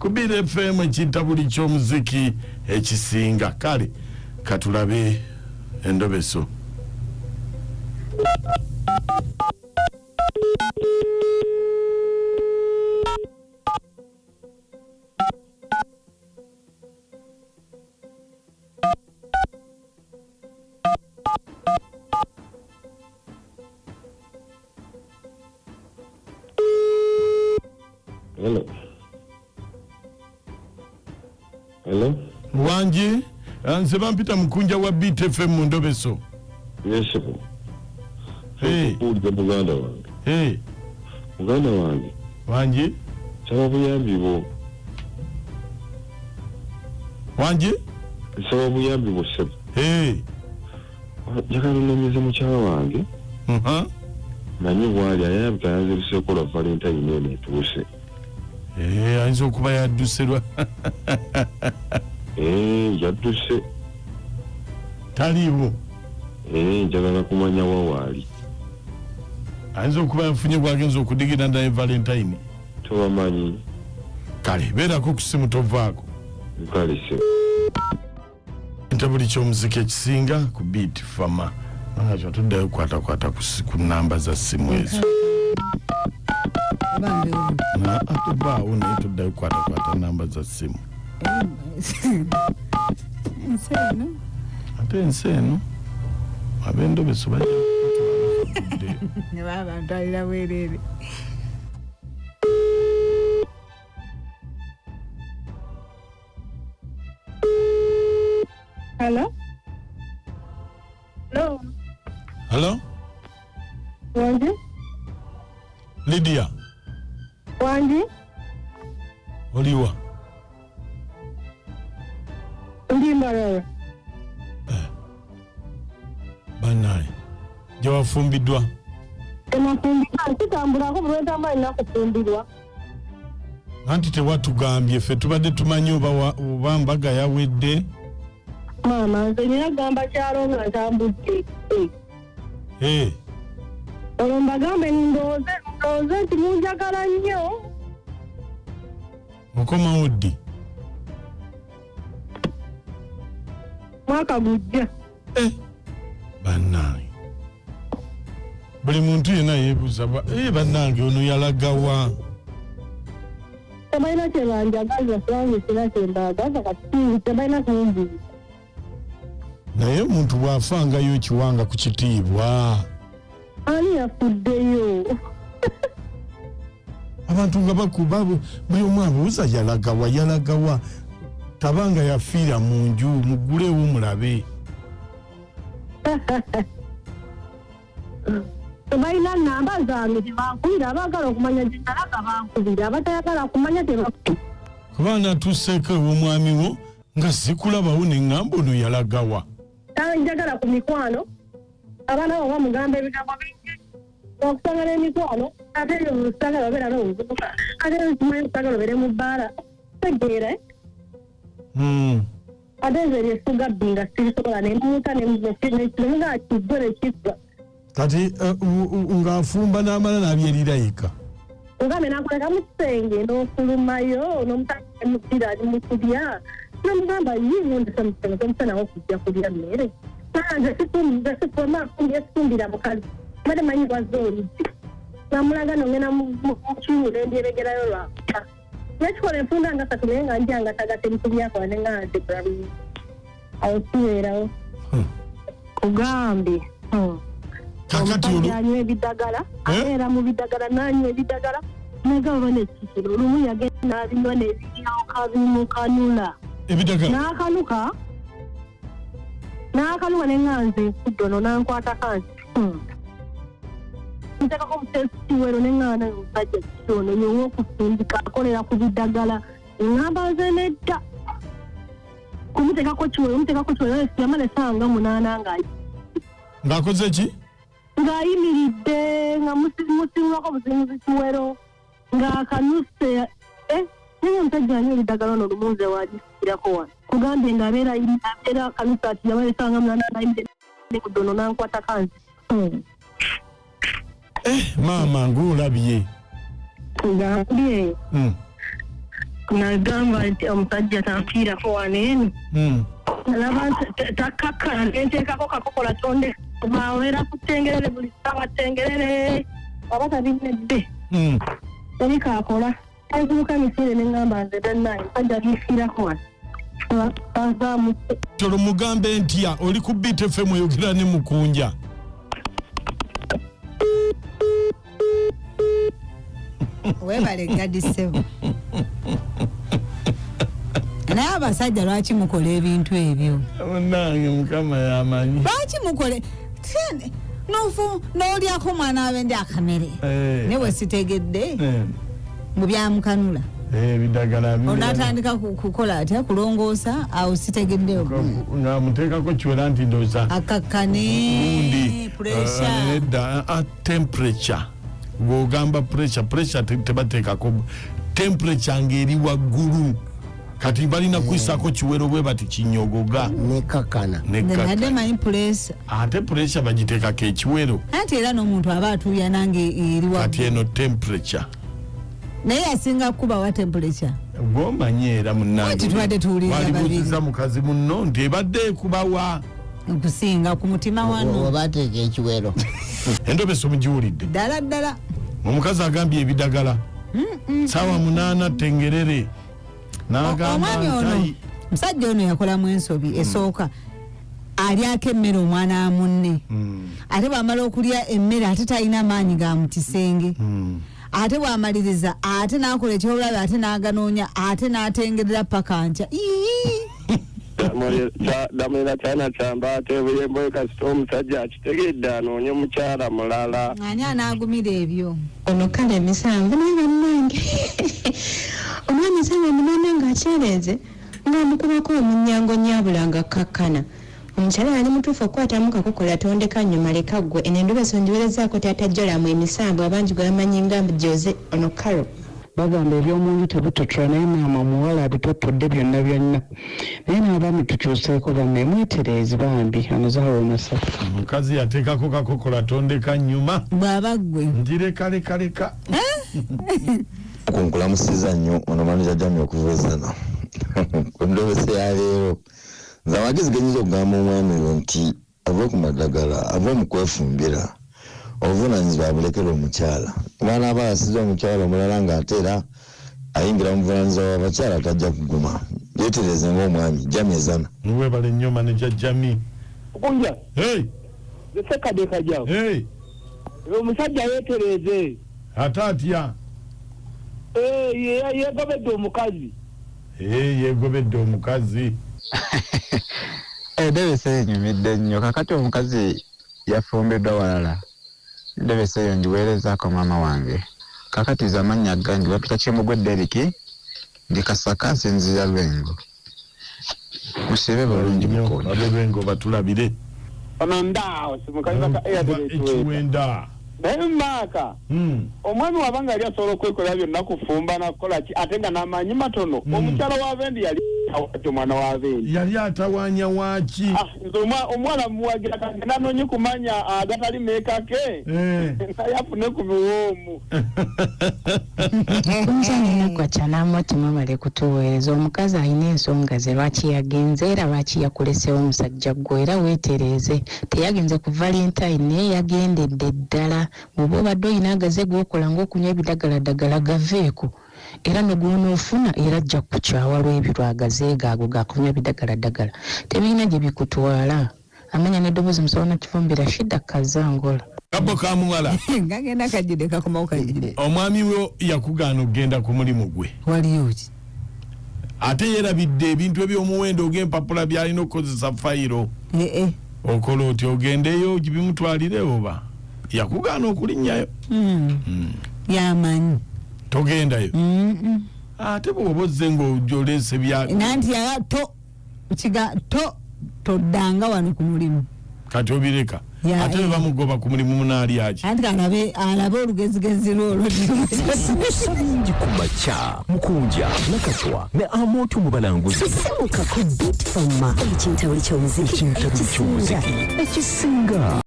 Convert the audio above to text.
Kubira FM ekitabuli ky'omuziki ekisinga kale katulabe Endobeso. Hello. Hello. Wanji, ansema mpita mkunja wa Beat FM Endobeso. Yes, sir. Hey. Muganda wange. Hey. Muganda wange. Wanji? Sababu yambi bo. Wanji? Sababu yambi bo sebo. Hey. Njagala nomize mukyala wange. Nanyi bwali ayabika yanze kusekola Valentine netuuse. Ayinza okuba yadduserwa. Yadduse. Taliiwo. Njagala kumanya wawaali. Ayinza okuba yafunye bwagenza okudigira naye Valentine. Tobamanyi. Kale beerako ku ssimu tovaako. Kale se. Entabuli ky'omuziki ekisinga ku Beat Fama. Nangacho tuddayo kwata ku namba za ssimu ezo. Na atubaawo naye tuddayo kwata namba za ssimu. Enseno. Ate enseno. Ab'Endobeso bajja kutwala. Ne baba ntalira bwerere. Hello? Hello? Hello? Wanji? Lydia. Wanji? Oliwa. Ndi marara. Banaye. Jawafumbiddwa. Temafumbiddwa. Kitambulako bulweta amaanyi nakufumbirwa. Anti tewatugambye ffe tubadde tumanyi oba mbaga yawedde. Maama nze nina gamba kyalo nga ntambudde. Olwo mbagambe ndowooze nti munjagala nnyo. Mukomawo ddi? Mwaka gujja. Bannange. Buli muntu yenna yeebuuza bannange ono yalagawa. Tebalina kye banjagaza kubanga sina kye mbaagaza kati tebalina kumbuuza. Naye omuntu bw'afangayo ekiwanga ku kitiibwa. Ani yafuddeyo? Abantu nga bakuba buli omu abuuza yalagawa tabanga yafiira mu nju mugulewo mulabe. Tebalina namba zange tebankubira abaagala okumanya gye nalaga bankubira abatayagala kumanya tebankubira. Kuba natuuseeko ew'omwami wo nga sikulabawo ne ŋŋamba ono yalagawa. Njagala ku mikwano abaana bo bamugamba ebigambo bingi okusanga n'emikwano ate eyo musagala obeera n'obuvubuka ate eyo kimanyi okusagala obeere mu bbaala tegeera ate ezo eryefuga bbi nga sirisobola nemuuta nemuga kijjo nekigwa kati ng'afumba n'amala n'abyerilayika ogambe nakoleka mu kisenge n'ofulumayo n'omutaamuddira ali mu kulya namugamba yinondesamusanawo okujja kulya mmere nze situmbira mukazi made manyi gwaze oluggi namulaga nongena mukimu nendyeregerayo lwaka nekikola enfunda nga satu naye nga njanga tagate mukubyakola nenga nze brabi awo kibeerawo kugambye anywa ebiddagala abeera mu biddagala nanywa ebiddagala negaba nekikiro olumu yagenda nabinywa nebiryawo bimukanula n'akaluka nenganze ekuddono nankwata kanti ntekako mutesiwero neŋŋana omusajja kisono yowa okusindika akolera ku biddagala eŋŋamba nze nedda kumutekako kiwero yamala essaawa 8 ng'akoze ki ng'ayimiridde nga musimulako buzimuzi kiwero ng'akanuse naye omusajja anywa ebiddagala ono lumunze wagisikirako wano kugambye ng'abeera akanusa ati yamala essaawa 8 nekuddono nankwata kanzi maama ng'olabye ngambye nagamba nti omusajja tanfiirako waneeno alaba takkakkana nenteekako kakokola tonde mawera kutengerere buli ssaawa tengerere aba talinedde eri kakola azibuka misiire neŋŋamba nze dannaye musajja gifiirako wano avaamutte tolo mugambe ntya oli ku BTFM oyogera ne Mukunja webale gadisebo naye abasajja lwaki mukola ebintu ebyo nange mukama yamanyi lwaki mukole nofu n'olyako mwana abe ndi akamere ne bwe sitegedde mu byamukanula ebidagala onatandika kukola atya kulongoosa awo sitegeddeyo nga muteekako kiwera nti ndooza akakkane temperature bw'ogamba pressure tebateekako temperature ng'eri waggulu kati balina kwisako kiwero bwe bati kinyogoga nekakana nadde manyi pressure ate pressure bagiteekako ekiwero anti era n'omuntu aba atuuya nange eri kati eno temperature naye asinga kuba wa temperature gwomanyi era munnanwalibuuziza mukazi munno nti ebadde ekubawa okusinga ku mutima wano obateeka ekiwero Endobeso mugiwulidde ddala omukazi agambye ebidagala saawa 8 tengerere omwami ono musajja ono yakolamu ensobi esooka alyako emmere omwana wa munne ate bw'amala okulya emmere ate talina maanyi ga mu kisenge ate bw'amaliriza ate n'akola ekyobulabe ate n'aganoonya ate n'atengerera paka nkya damulira kyana kyamba ate buyembo kasita omusajja akitegedde anoonye mukyala mulala ani anaagumira ebyo ono kale emisanvu naye bannange omwana esanga munana ng'akyereeze ng'amukubako omunyango nyabula nga kakkana omukyala yali mutuufu okukwatamu kakokola tondeka nnyuma leka ggwe eno Endobeso njiwerezaako tatajjolamu emisanvu abangi gwe bamanyi nga Jose ono kalo bagamba ebyomunju tebitotola naye maama muwala abitotodde byonna byonna naye n'abaami tukyuseeko bamme mwetereezi bambi amazaawo masatu omukazi yateekako kakokola tondeka nnyuma bw'aba ggwe ndireka kunkulamusiza nnyo ono manija jamye okuvuuzana ku Endobeso ya leero nze amagezi genyinza okugamba omwami oyo nti ave ku madagala ave mu kwefumbira obuvunaanyizibwa abulekera omukyala kubaana aba asiza omukyala omulala ng'ate era ayingira mu buvunaanyizibwa w'abakyala tajja kuguma yeetereze ng'omwami jami ezana niwebale nnyo maneja jami okunja esekadde kajjawo omusajja yeetereze ate atya yegobedde omukazi yegobedde omukazi Endobeso enyumidde nnyo kakati omukazi yafumbiddwa walala Endobeso eyo njiweerezaako maama wange kakati zamanya gangi bapita Kyemugwe Deriki ndi Kasaka nsinzira Lwengo musibe bulungi mukonya abe Lwengo batulabire ono ndaawo simukazi baka ekiwenda naye maaka omwami wabanga yali asobola okwekolera byonna kufumba nakukola ki ate nga n'amaanyi matono omukyala wa Bendi yali atawanya omwana wa Bendi yali atawanya waki nze omwana muwagira kagenda anoonye kumanya agatali meekake naye afune ku biwoomu omusajja nakwaca n'amutima bale kutuweereza omukazi alina ensonga ze lwaki yagenze era lwaki yakulesewo omusajja gwe era weetereeze teyagenze ku Valentine naye yagendedde ddala bw'oba obadde olina agaze g'okola ng'okunywa ebidagaladagala gaveeko era n'ogwonoofuna era ajja kukyawa lw'ebyo agaze gaago gakunywa ebidagaladagala tebirina gye bikutwala amanya n'eddoboozi musawo nakifumbira Shida Kazangola kabo ka muwala ngagenda kajjide kakomawo kajjide omwami we yakugaana okugenda ku mulimu gwe waliyo ki ate yerabidde ebintu eby'omuwendo og'empapula by'alina okukozesa fayiro okola oti ogendeyo gibimutwalire oba yakugaana okulinnyayo yamanyi togendayo ate bw'oba ozze ng'ojoleese bya nanti toddanga wano ku mulimu kati obireka ate bwe bamugoba ku mulimu munaali aki anti alabe olugezigezi lwolwo sabingi ku makya Mukunja Nakatwa ne Amotu mu balanguzi sisimuka ku BTFM ekintabuli ky'omuziki ekisinga